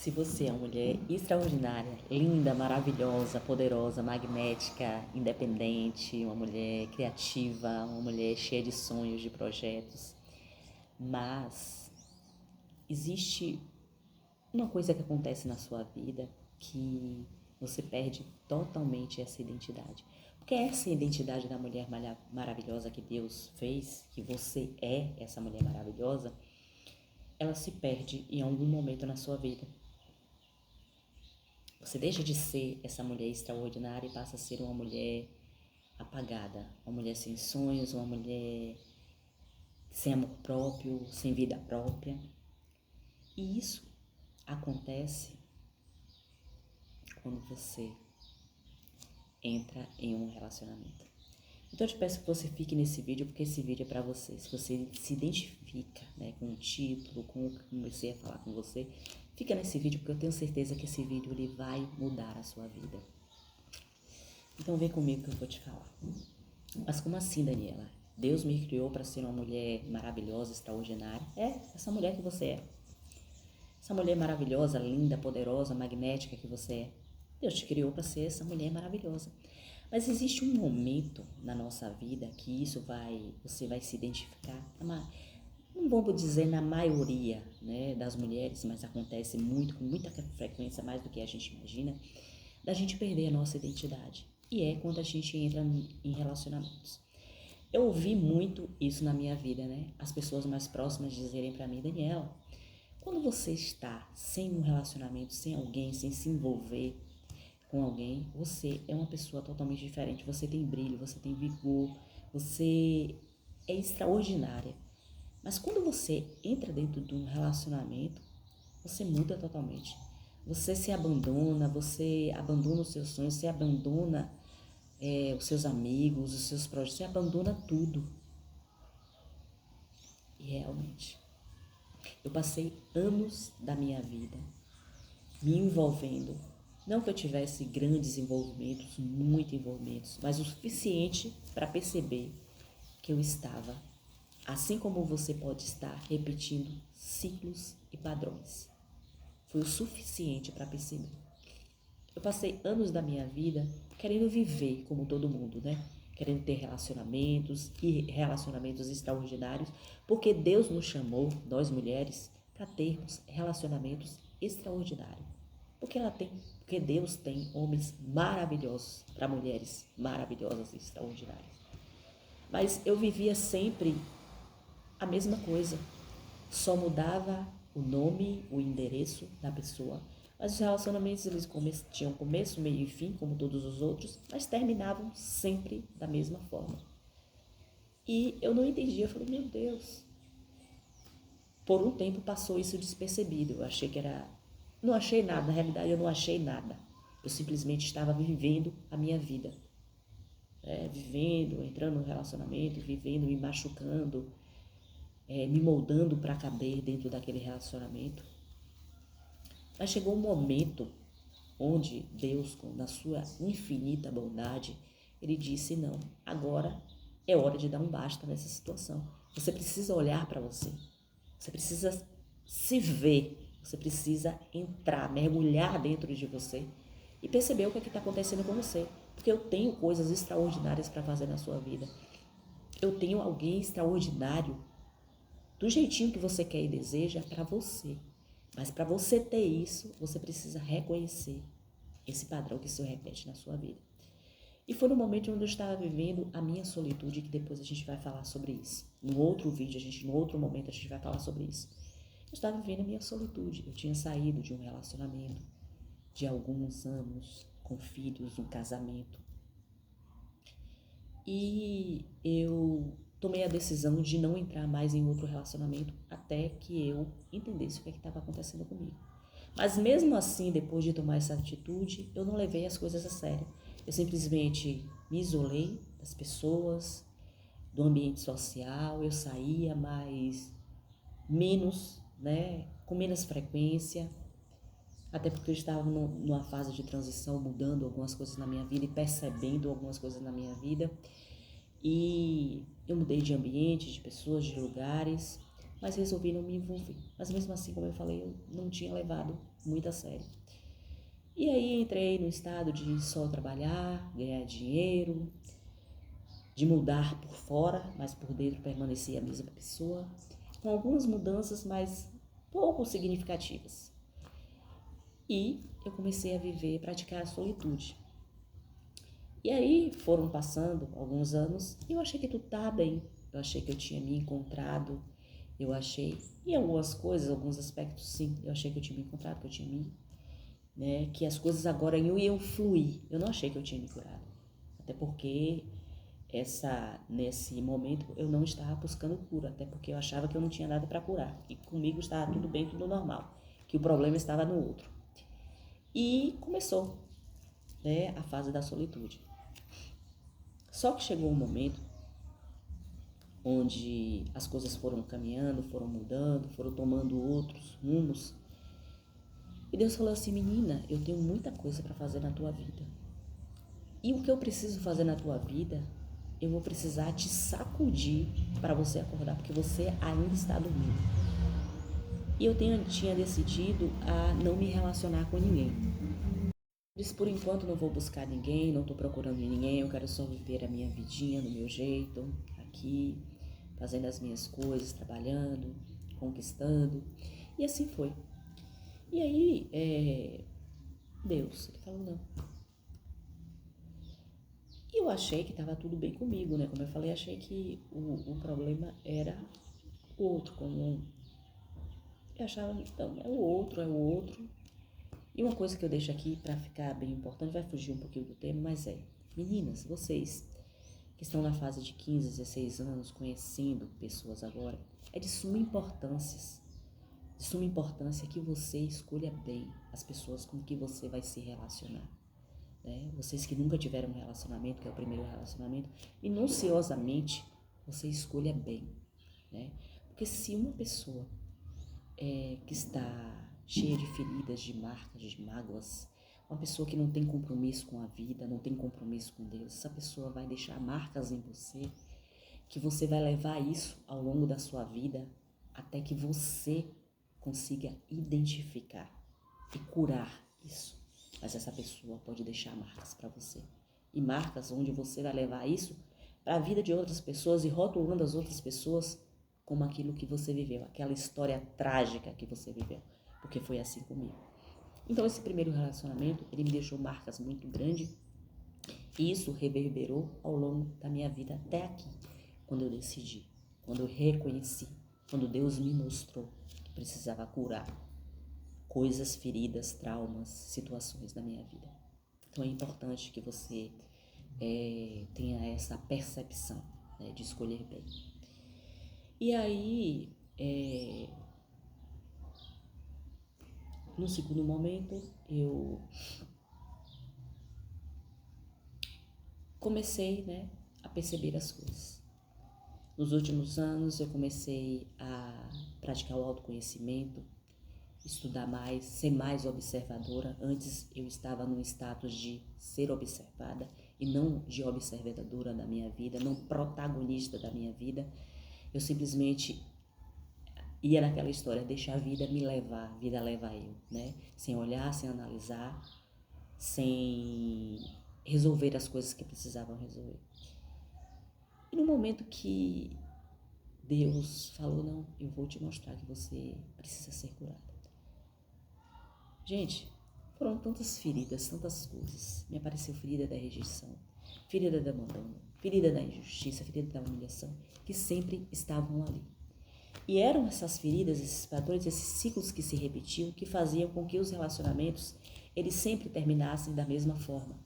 Se você é uma mulher extraordinária, linda, maravilhosa, poderosa, magnética, independente, uma mulher criativa, uma mulher cheia de sonhos, de projetos, mas existe uma coisa que acontece na sua vida que você perde totalmente essa identidade. Porque essa identidade da mulher maravilhosa que Deus fez, que você é essa mulher maravilhosa, ela se perde em algum momento na sua vida. Você deixa de ser essa mulher extraordinária e passa a ser uma mulher apagada, uma mulher sem sonhos, uma mulher sem amor próprio, sem vida própria. E isso acontece quando você entra em um relacionamento. Então eu te peço que você fique nesse vídeo, porque esse vídeo é para você. Se você se identifica, né, com o título, com o que comecei a falar com você, fica nesse vídeo, porque eu tenho certeza que esse vídeo ele vai mudar a sua vida. Então vem comigo que eu vou te falar. Mas como assim, Daniela? Deus me criou para ser uma mulher maravilhosa, extraordinária. É essa mulher que você é. Essa mulher maravilhosa, linda, poderosa, magnética que você é. Deus te criou para ser essa mulher maravilhosa. Mas existe um momento na nossa vida que você vai se identificar. Não vamos dizer na maioria, né, das mulheres, mas acontece muito, com muita frequência, mais do que a gente imagina, da gente perder a nossa identidade. E é quando a gente entra em relacionamentos. Eu ouvi muito isso na minha vida, né? As pessoas mais próximas dizerem para mim, Daniela, quando você está sem um relacionamento, sem alguém, sem se envolver com alguém, você é uma pessoa totalmente diferente. Você tem brilho, você tem vigor, você é extraordinária. Mas quando você entra dentro de um relacionamento, você muda totalmente. Você abandona os seus sonhos, você abandona os seus amigos, os seus projetos, você abandona tudo. E realmente, eu passei anos da minha vida me envolvendo. Não que eu tivesse grandes envolvimentos, muito envolvimentos, mas o suficiente para perceber que eu estava, assim como você pode estar, repetindo ciclos e padrões. Foi o suficiente para perceber. Eu passei anos da minha vida querendo viver como todo mundo, né? Querendo ter relacionamentos e relacionamentos extraordinários, porque Deus nos chamou, nós mulheres, para termos relacionamentos extraordinários. Porque Deus tem homens maravilhosos para mulheres maravilhosas e extraordinárias. Mas eu vivia sempre a mesma coisa. Só mudava o nome, o endereço da pessoa. Mas os relacionamentos eles tinham começo, meio e fim, como todos os outros, mas terminavam sempre da mesma forma. E eu não entendia, eu falei, meu Deus. Por um tempo passou isso despercebido. Eu achei que era... Não achei nada, na realidade eu não achei nada. Eu simplesmente estava vivendo a minha vida. Vivendo, entrando no relacionamento, vivendo, me machucando, me moldando para caber dentro daquele relacionamento. Mas chegou um momento onde Deus, na sua infinita bondade, ele disse, não, agora é hora de dar um basta nessa situação. Você precisa olhar para você. Você precisa se ver. Você precisa entrar, mergulhar dentro de você e perceber o que está acontecendo com você. Porque eu tenho coisas extraordinárias para fazer na sua vida. Eu tenho alguém extraordinário do jeitinho que você quer e deseja para você. Mas para você ter isso, você precisa reconhecer esse padrão que se repete na sua vida. E foi no momento onde eu estava vivendo a minha solitude, que depois a gente vai falar sobre isso. No outro vídeo, no outro momento, a gente vai falar sobre isso. Eu estava vivendo a minha solitude. Eu tinha saído de um relacionamento de alguns anos, com filhos, um casamento. E eu tomei a decisão de não entrar mais em outro relacionamento até que eu entendesse o que estava acontecendo comigo. Mas mesmo assim, depois de tomar essa atitude, eu não levei as coisas a sério. Eu simplesmente me isolei das pessoas, do ambiente social, eu saía menos, né, com menos frequência, até porque eu estava numa fase de transição, mudando algumas coisas na minha vida e percebendo algumas coisas na minha vida. E eu mudei de ambiente, de pessoas, de lugares, mas resolvi não me envolver. Mas mesmo assim, como eu falei, eu não tinha levado muito a sério. E aí entrei no estado de só trabalhar, ganhar dinheiro, de mudar por fora, mas por dentro permanecia a mesma pessoa, com algumas mudanças, mas pouco significativas. E eu comecei a viver, praticar a solitude. E aí foram passando alguns anos e eu achei que tudo estava bem. Eu achei que eu tinha me encontrado, eu achei, em algumas coisas, alguns aspectos sim, eu achei que eu tinha me encontrado, que eu tinha me, né, que as coisas agora iam fluir. Eu não achei que eu tinha me curado. Até porque nesse momento eu não estava buscando cura, até porque eu achava que eu não tinha nada para curar, que comigo estava tudo bem, tudo normal, que o problema estava no outro. E começou, né, a fase da solitude. Só que chegou um momento onde as coisas foram caminhando, foram mudando, foram tomando outros rumos. E Deus falou assim: menina, eu tenho muita coisa para fazer na tua vida. E o que eu preciso fazer na tua vida, eu vou precisar te sacudir para você acordar, porque você ainda está dormindo. E eu tinha decidido a não me relacionar com ninguém. Disse, por enquanto não vou buscar ninguém, não estou procurando ninguém, eu quero só viver a minha vidinha do meu jeito, aqui, fazendo as minhas coisas, trabalhando, conquistando. E assim foi. E aí, Deus, ele falou, não. E eu achei que estava tudo bem comigo, né? Como eu falei, achei que o problema era o outro, como eu achava, então, é o outro, é o outro. E uma coisa que eu deixo aqui para ficar bem importante, vai fugir um pouquinho do tema, mas meninas, vocês que estão na fase de 15, 16 anos, conhecendo pessoas agora, é de suma importância que você escolha bem as pessoas com que você vai se relacionar. Né? Vocês que nunca tiveram um relacionamento, que é o primeiro relacionamento, minuciosamente você escolha bem. Né? Porque se uma pessoa que está cheia de feridas, de marcas, de mágoas, uma pessoa que não tem compromisso com a vida, não tem compromisso com Deus, essa pessoa vai deixar marcas em você, que você vai levar isso ao longo da sua vida até que você consiga identificar e curar isso. Mas essa pessoa pode deixar marcas para você. E marcas onde você vai levar isso para a vida de outras pessoas e rotulando as outras pessoas como aquilo que você viveu, aquela história trágica que você viveu, porque foi assim comigo. Então esse primeiro relacionamento, ele me deixou marcas muito grandes e isso reverberou ao longo da minha vida até aqui, quando eu decidi, quando eu reconheci, quando Deus me mostrou que precisava curar coisas, feridas, traumas, situações da minha vida. Então é importante que você tenha essa percepção, né, de escolher bem. E aí, no segundo momento, eu comecei, né, a perceber as coisas. Nos últimos anos, eu comecei a praticar o autoconhecimento, estudar mais, ser mais observadora. Antes eu estava num status de ser observada e não de observadora da minha vida, não protagonista da minha vida. Eu simplesmente ia naquela história, deixar a vida me levar, a vida leva eu, né? Sem olhar, sem analisar, sem resolver as coisas que precisavam resolver. E no momento que Deus falou, não, eu vou te mostrar que você precisa ser curada. Gente, foram tantas feridas, tantas coisas. Me apareceu ferida da rejeição, ferida do abandono, ferida da injustiça, ferida da humilhação, que sempre estavam ali. E eram essas feridas, esses padrões, esses ciclos que se repetiam, que faziam com que os relacionamentos, eles sempre terminassem da mesma forma.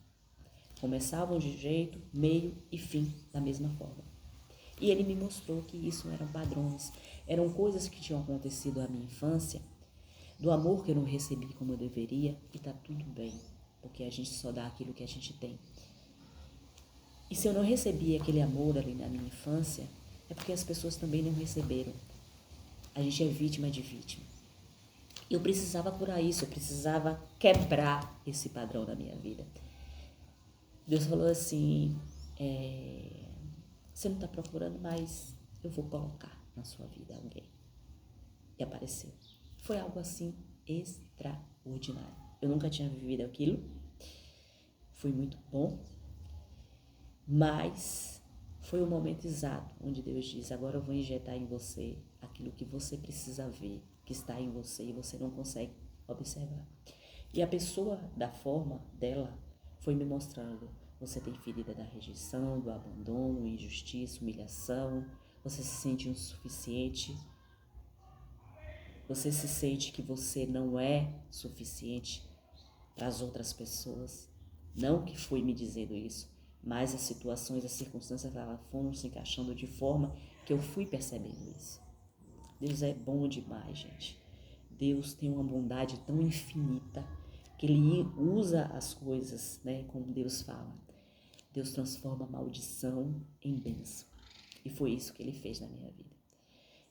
Começavam de jeito, meio e fim da mesma forma. E ele me mostrou que isso eram padrões, eram coisas que tinham acontecido na minha infância, do amor que eu não recebi como eu deveria, e tá tudo bem, porque a gente só dá aquilo que a gente tem. E se eu não recebi aquele amor ali na minha infância, é porque as pessoas também não receberam. A gente é vítima de vítima. Eu precisava curar isso, eu precisava quebrar esse padrão da minha vida. Deus falou assim, você não está procurando, mas eu vou colocar na sua vida alguém. e apareceu. Foi algo assim extraordinário. Eu nunca tinha vivido aquilo. Foi muito bom, mas foi o momento exato onde Deus diz: agora eu vou injetar em você aquilo que você precisa ver, que está em você e você não consegue observar. E a pessoa, da forma dela, foi me mostrando: você tem ferida da rejeição, do abandono, injustiça, humilhação, você se sente insuficiente, você se sente que você não é suficiente para as outras pessoas. Não que foi me dizendo isso, mas as situações, as circunstâncias, elas foram se encaixando de forma que eu fui percebendo isso. Deus é bom demais, gente. Deus tem uma bondade tão infinita que Ele usa as coisas, né, como Deus fala. Deus transforma a maldição em bênção. E foi isso que Ele fez na minha vida.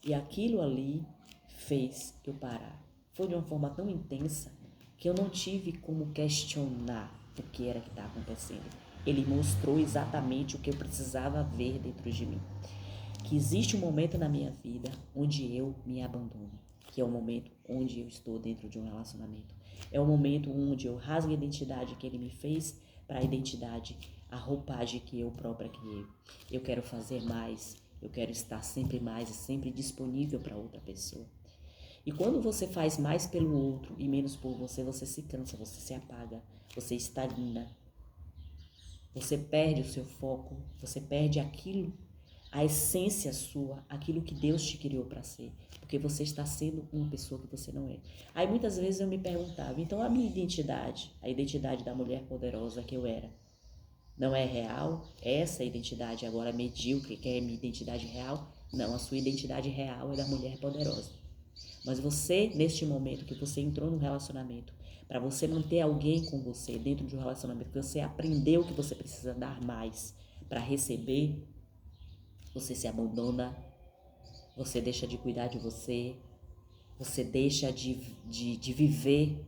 E aquilo ali fez eu parar. Foi de uma forma tão intensa que eu não tive como questionar o que era que estava acontecendo. Ele mostrou exatamente o que eu precisava ver dentro de mim. Que existe um momento na minha vida onde eu me abandono, que é o momento onde eu estou dentro de um relacionamento. É o momento onde eu rasgo a identidade que ele me fez para a identidade, a roupagem que eu própria criei. Eu quero fazer mais, eu quero estar sempre mais e sempre disponível para outra pessoa. E quando você faz mais pelo outro e menos por você, você se cansa, você se apaga, você estagna. Você perde o seu foco, você perde aquilo, a essência sua, aquilo que Deus te criou para ser, porque você está sendo uma pessoa que você não é. Aí muitas vezes eu me perguntava, então a minha identidade, a identidade da mulher poderosa que eu era, não é real? Essa identidade agora medíocre, que é a minha identidade real? Não, a sua identidade real é da mulher poderosa. Mas você, neste momento que você entrou no relacionamento, para você manter alguém com você dentro de um relacionamento, que você aprendeu que você precisa dar mais para receber, você se abandona, você deixa de cuidar de você, você deixa de viver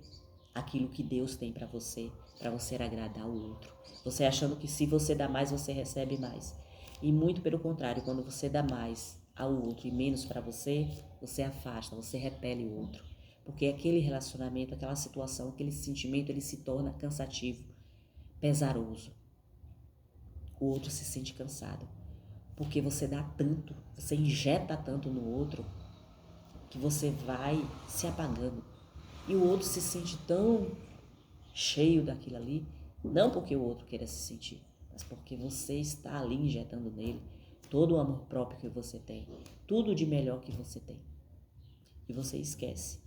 aquilo que Deus tem para você agradar o outro. Você achando que se você dá mais, você recebe mais. E muito pelo contrário, quando você dá mais ao outro e menos para você, você afasta, você repele o outro. Porque aquele relacionamento, aquela situação, aquele sentimento, ele se torna cansativo, pesaroso. O outro se sente cansado. Porque você dá tanto, você injeta tanto no outro, que você vai se apagando. E o outro se sente tão cheio daquilo ali, não porque o outro queira se sentir, mas porque você está ali injetando nele todo o amor próprio que você tem, tudo de melhor que você tem. E você esquece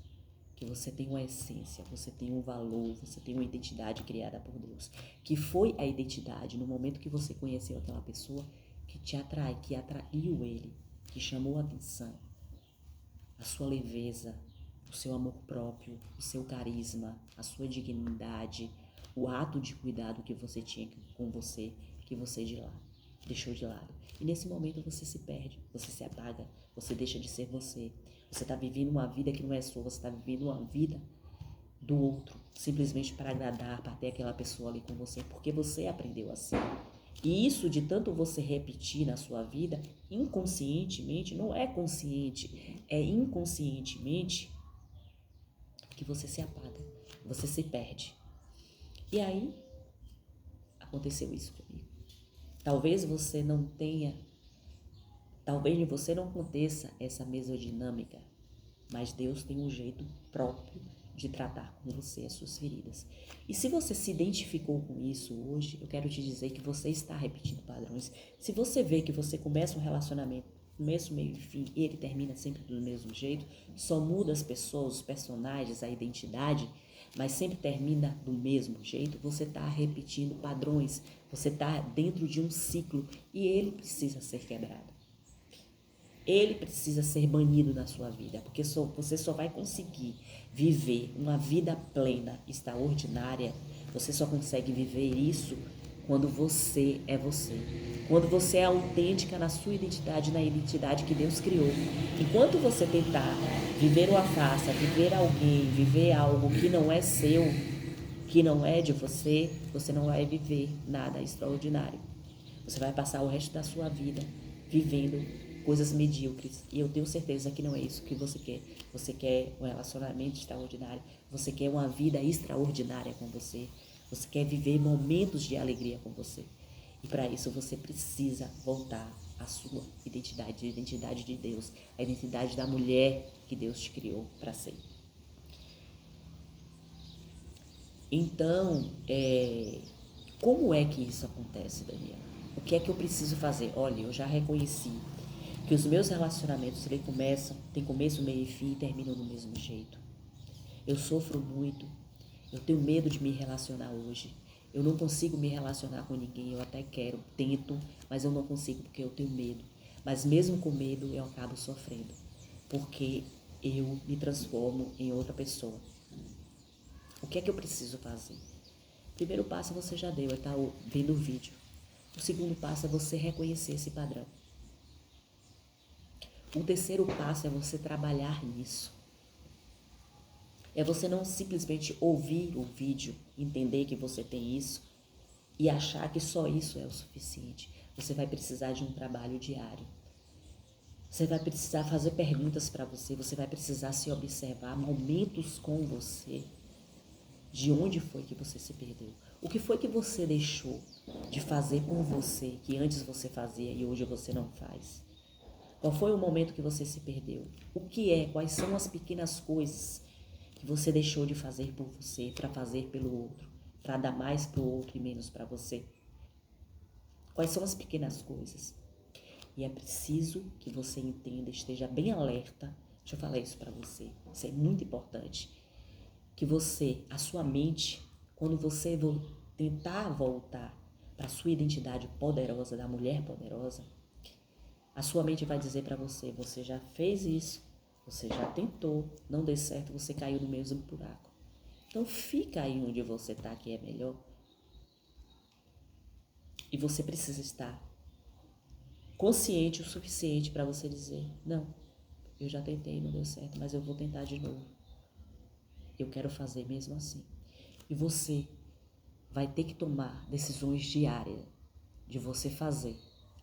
que você tem uma essência, você tem um valor, você tem uma identidade criada por Deus, que foi a identidade no momento que você conheceu aquela pessoa que te atrai, que atraiu ele, que chamou a atenção, a sua leveza, o seu amor próprio, o seu carisma, a sua dignidade, o ato de cuidado que você tinha com você, que você deixou de lado. E nesse momento você se perde, você se apaga, você deixa de ser você. Você está vivendo uma vida que não é sua, você está vivendo uma vida do outro, simplesmente para agradar, para ter aquela pessoa ali com você, porque você aprendeu assim. E isso de tanto você repetir na sua vida, inconscientemente, não é consciente, é inconscientemente que você se apaga, você se perde. E aí, aconteceu isso comigo. Talvez você não aconteça essa mesodinâmica, mas Deus tem um jeito próprio de tratar com você as suas feridas. E se você se identificou com isso hoje, eu quero te dizer que você está repetindo padrões. Se você vê que você começa um relacionamento, começo, meio e fim, e ele termina sempre do mesmo jeito, só muda as pessoas, os personagens, a identidade, mas sempre termina do mesmo jeito, você está repetindo padrões, você está dentro de um ciclo e ele precisa ser quebrado. Ele precisa ser banido da sua vida, porque você só vai conseguir viver uma vida plena, extraordinária, você só consegue viver isso quando você é você. Quando você é autêntica na sua identidade, na identidade que Deus criou. Enquanto você tentar viver uma farsa, viver alguém, viver algo que não é seu, que não é de você, você não vai viver nada extraordinário. Você vai passar o resto da sua vida vivendo coisas medíocres. E eu tenho certeza que não é isso que você quer. Você quer um relacionamento extraordinário. Você quer uma vida extraordinária com você. Você quer viver momentos de alegria com você. E para isso você precisa voltar à sua identidade, a identidade de Deus, a identidade da mulher que Deus te criou para ser. Então, como é que isso acontece, Daniela? O que é que eu preciso fazer? Olha, eu já reconheci que os meus relacionamentos têm começo, meio e fim e terminam do mesmo jeito. Eu sofro muito, eu tenho medo de me relacionar hoje. Eu não consigo me relacionar com ninguém, eu até quero, tento, mas eu não consigo porque eu tenho medo. Mas mesmo com medo, eu acabo sofrendo, porque eu me transformo em outra pessoa. O que é que eu preciso fazer? O primeiro passo você já deu, é estar vendo o vídeo. O segundo passo é você reconhecer esse padrão. O terceiro passo é você trabalhar nisso. É você não simplesmente ouvir o vídeo, entender que você tem isso e achar que só isso é o suficiente. Você vai precisar de um trabalho diário. Você vai precisar fazer perguntas para você, você vai precisar se observar, momentos com você. De onde foi que você se perdeu? O que foi que você deixou de fazer por você, que antes você fazia e hoje você não faz? Qual foi o momento que você se perdeu? Quais são as pequenas coisas que você deixou de fazer por você para fazer pelo outro, para dar mais para o outro e menos para você? Quais são as pequenas coisas? E é preciso que você entenda, esteja bem alerta. Deixa eu falar isso para você, isso é muito importante. Que a sua mente, quando você tentar voltar para a sua identidade poderosa, da mulher poderosa, a sua mente vai dizer para você, você já fez isso, você já tentou, não deu certo, você caiu no mesmo buraco. Então fica aí onde você está, que é melhor. E você precisa estar consciente o suficiente para você dizer, não, eu já tentei, não deu certo, mas eu vou tentar de novo. Eu quero fazer mesmo assim. E você vai ter que tomar decisões diárias de você fazer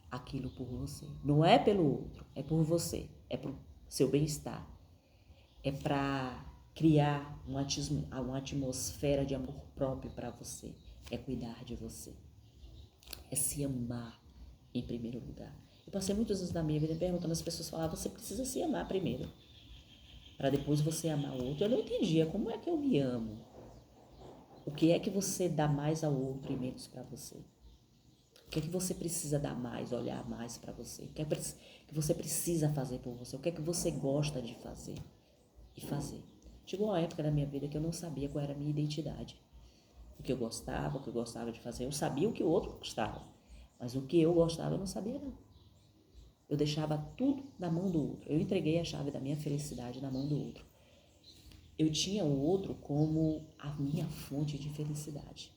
aquilo por você. Não é pelo outro, é por você, é pro seu bem-estar. É para criar uma atmosfera de amor próprio para você. É cuidar de você. É se amar em primeiro lugar. Eu passei muitos anos da minha vida perguntando, as pessoas falavam, você precisa se amar primeiro, para depois você amar o outro. Eu não entendia, como é que eu me amo? O que é que você dá mais ao outro e menos para você? O que é que você precisa dar mais, olhar mais para você? O que é que você precisa fazer por você? O que é que você gosta de fazer? E fazer. Chegou uma época da minha vida que eu não sabia qual era a minha identidade. O que eu gostava de fazer. Eu sabia o que o outro gostava, mas o que eu gostava eu não sabia não. Eu deixava tudo na mão do outro. Eu entreguei a chave da minha felicidade na mão do outro. Eu tinha o outro como a minha fonte de felicidade.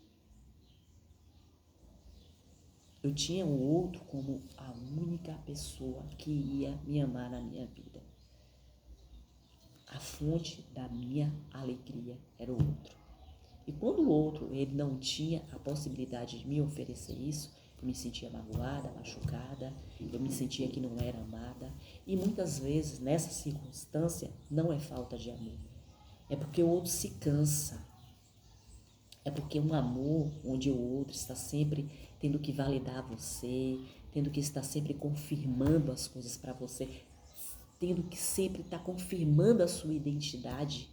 Eu tinha o outro como a única pessoa que ia me amar na minha vida. A fonte da minha alegria era o outro. E quando o outro ele não tinha a possibilidade de me oferecer isso, eu me sentia magoada, machucada, eu me sentia que não era amada. E muitas vezes, nessa circunstância, não é falta de amor. É porque o outro se cansa. É porque um amor onde o outro está sempre tendo que validar você, tendo que estar sempre confirmando as coisas para você, tendo que sempre estar confirmando a sua identidade,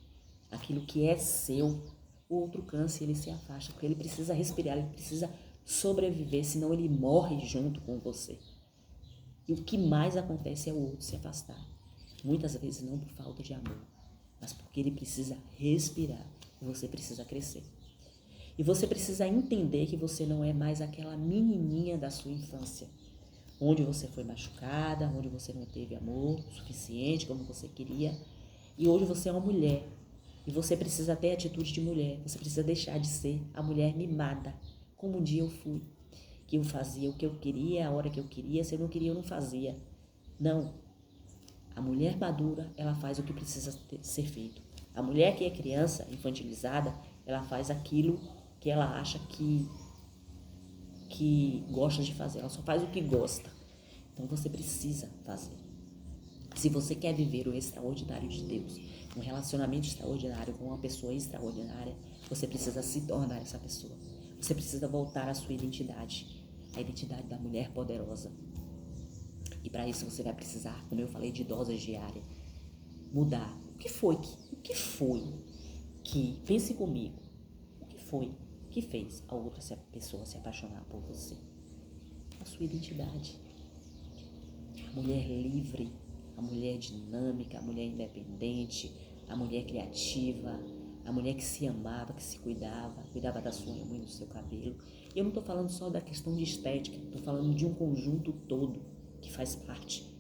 aquilo que é seu, o outro cansa e ele se afasta, porque ele precisa respirar, ele precisa sobreviver, senão ele morre junto com você. E o que mais acontece é o outro se afastar. Muitas vezes não por falta de amor, mas porque ele precisa respirar e você precisa crescer. E você precisa entender que você não é mais aquela menininha da sua infância, onde você foi machucada, onde você não teve amor suficiente como você queria. E hoje você é uma mulher. E você precisa ter atitude de mulher. Você precisa deixar de ser a mulher mimada, como um dia eu fui. Que eu fazia o que eu queria, a hora que eu queria. Se eu não queria, eu não fazia. Não. A mulher madura, ela faz o que precisa ser feito. A mulher que é criança, infantilizada, ela faz aquilo que ela acha que gosta de fazer. Ela só faz o que gosta. Então você precisa fazer. Se você quer viver o extraordinário de Deus, um relacionamento extraordinário com uma pessoa extraordinária, você precisa se tornar essa pessoa. Você precisa voltar à sua identidade, a identidade da mulher poderosa. E para isso você vai precisar, como eu falei, de doses diárias, mudar. O que foi que, pense comigo, o que foi que fez a outra pessoa se apaixonar por você? A sua identidade. A mulher livre, a mulher dinâmica, a mulher independente, a mulher criativa, a mulher que se amava, que se cuidava da sua unha e do seu cabelo. E eu não estou falando só da questão de estética, estou falando de um conjunto todo que faz parte.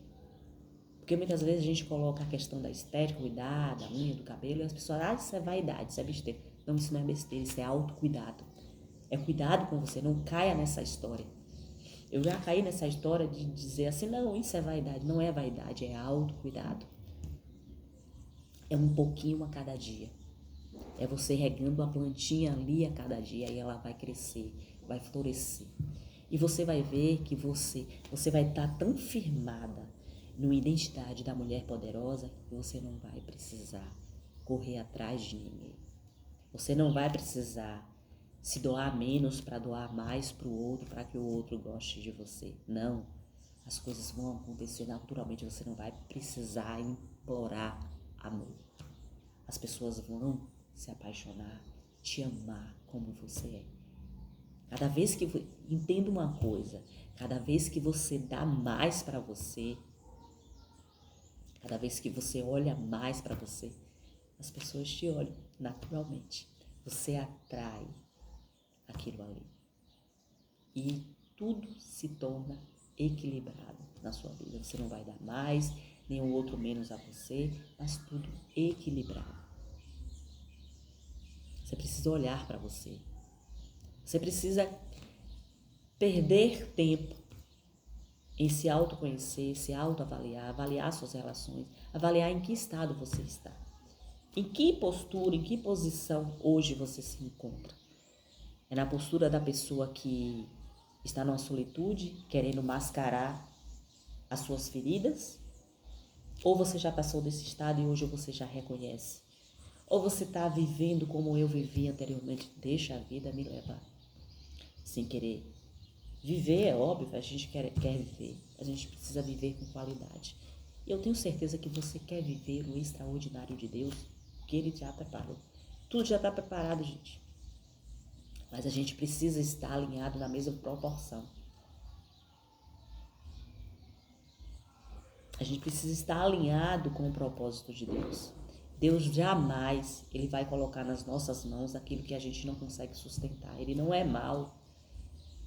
Porque muitas vezes a gente coloca a questão da estética, cuidar da unha, do cabelo, e as pessoas, isso é vaidade, isso é besteira. Não, isso não é besteira, isso é autocuidado. É cuidado com você, não caia nessa história. Eu já caí nessa história de dizer assim, não, isso é vaidade. Não é vaidade, é autocuidado. É um pouquinho a cada dia. É você regando a plantinha ali a cada dia e ela vai crescer, vai florescer. E você vai ver que você vai estar tão firmada numa identidade da mulher poderosa que você não vai precisar correr atrás de ninguém. Você não vai precisar se doar menos para doar mais para o outro, para que o outro goste de você. Não. As coisas vão acontecer naturalmente, você não vai precisar implorar amor. As pessoas vão se apaixonar, te amar como você é. Cada vez que, entenda uma coisa, cada vez que você dá mais para você, cada vez que você olha mais para você, as pessoas te olham naturalmente. Você atrai aquilo ali. E tudo se torna equilibrado na sua vida. Você não vai dar mais, nem o outro menos a você, mas tudo equilibrado. Você precisa olhar para você. Você precisa perder tempo em se autoconhecer, se autoavaliar, avaliar suas relações, avaliar em que estado você está. Em que postura, em que posição hoje você se encontra? É na postura da pessoa que está numa solitude, querendo mascarar as suas feridas? Ou você já passou desse estado e hoje você já reconhece? Ou você está vivendo como eu vivi anteriormente? Deixa a vida me levar. Sem querer. Viver é óbvio, a gente quer viver. A gente precisa viver com qualidade. E eu tenho certeza que você quer viver o extraordinário de Deus, que Ele já preparou. Tudo já está preparado, gente. Mas a gente precisa estar alinhado na mesma proporção. A gente precisa estar alinhado com o propósito de Deus. Deus jamais, Ele vai colocar nas nossas mãos aquilo que a gente não consegue sustentar. Ele não é mau.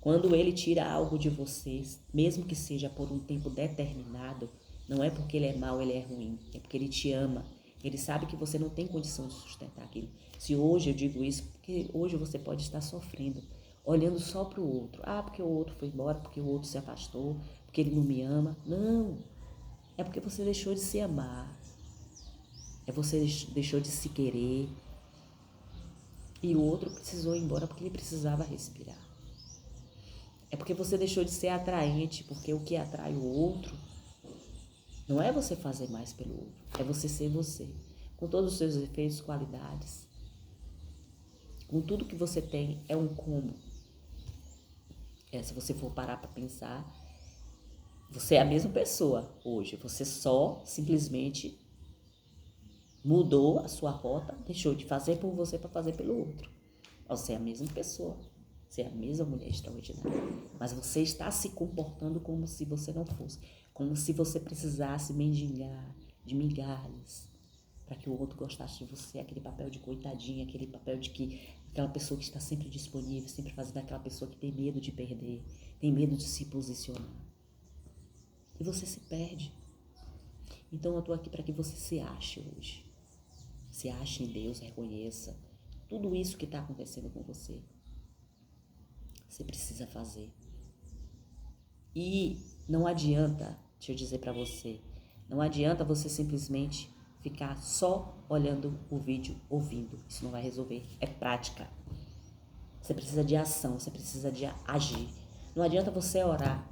Quando Ele tira algo de vocês, mesmo que seja por um tempo determinado, não é porque Ele é mau, Ele é ruim. É porque Ele te ama. Ele sabe que você não tem condição de sustentar aquilo. Se hoje eu digo isso, porque hoje você pode estar sofrendo, olhando só para o outro. Porque o outro foi embora, porque o outro se afastou, porque ele não me ama. Não. É porque você deixou de se amar. É você deixou de se querer. E o outro precisou ir embora porque ele precisava respirar. É porque você deixou de ser atraente, porque o que atrai o outro não é você fazer mais pelo outro, é você ser você, com todos os seus efeitos, qualidades, com tudo que você tem, é um combo. Se você for parar para pensar, você é a mesma pessoa hoje, você só simplesmente mudou a sua rota, deixou de fazer por você para fazer pelo outro. Você é a mesma pessoa, você é a mesma mulher extraordinária, mas você está se comportando como se você não fosse, como se você precisasse mendigar de migalhas para que o outro gostasse de você, aquele papel de coitadinha, aquele papel de que aquela pessoa que está sempre disponível, sempre fazendo aquela pessoa que tem medo de perder, tem medo de se posicionar. E você se perde. Então eu estou aqui para que você se ache hoje. Se ache em Deus, reconheça tudo isso que está acontecendo com você. Você precisa fazer. E não adianta, deixa eu dizer para você, não adianta você simplesmente ficar só olhando o vídeo, ouvindo. Isso não vai resolver. É prática. Você precisa de ação, você precisa de agir. Não adianta você orar.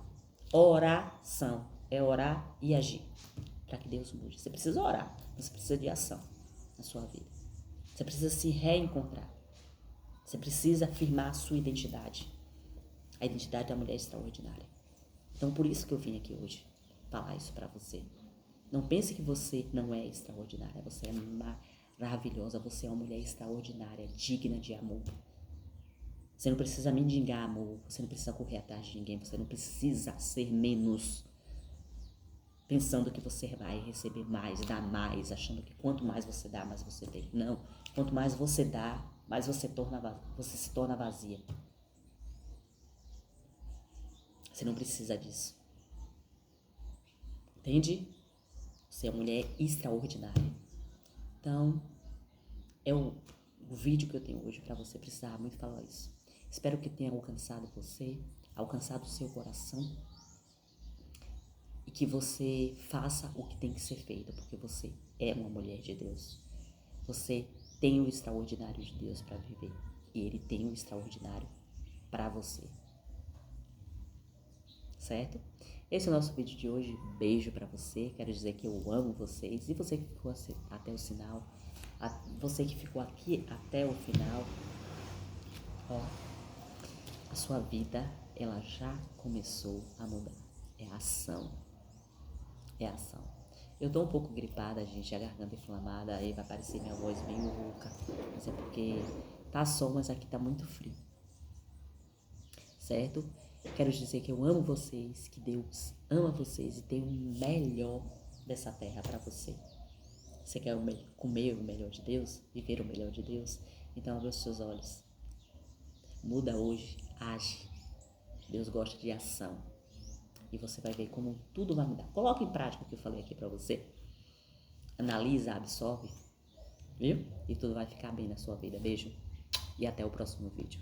Oração é orar e agir. para que Deus mude. Você precisa orar, você precisa de ação na sua vida. Você precisa se reencontrar. Você precisa afirmar a sua identidade. A identidade da mulher extraordinária. Então, por isso que eu vim aqui hoje falar isso para você. Não pense que você não é extraordinária. Você é maravilhosa. Você é uma mulher extraordinária, digna de amor. Você não precisa mendigar amor. Você não precisa correr atrás de ninguém. Você não precisa ser menos. Pensando que você vai receber mais, dar mais. Achando que quanto mais você dá, mais você tem. Não. Quanto mais você dá, mais você se torna vazia. Você não precisa disso. Entende? Você é uma mulher extraordinária. Então, é o vídeo que eu tenho hoje para você. Precisava muito falar isso. Espero que tenha alcançado você, alcançado o seu coração. E que você faça o que tem que ser feito, porque você é uma mulher de Deus. Você tem o extraordinário de Deus para viver. E Ele tem o extraordinário para você. Certo? Esse é o nosso vídeo de hoje. Beijo pra você. Quero dizer que eu amo vocês. E você que ficou até o final, você que ficou aqui até o final, ó, a sua vida, ela já começou a mudar. É ação. É ação. Eu tô um pouco gripada, gente, a garganta inflamada, aí vai parecer minha voz meio rouca. Mas é porque tá sol, mas aqui tá muito frio. Certo? Quero dizer que eu amo vocês, que Deus ama vocês e tem o melhor dessa terra para você. Você quer comer o melhor de Deus? Viver o melhor de Deus? Então abre os seus olhos. Muda hoje, age. Deus gosta de ação. E você vai ver como tudo vai mudar. Coloque em prática o que eu falei aqui para você. Analisa, absorve. Viu? E tudo vai ficar bem na sua vida. Beijo. E até o próximo vídeo.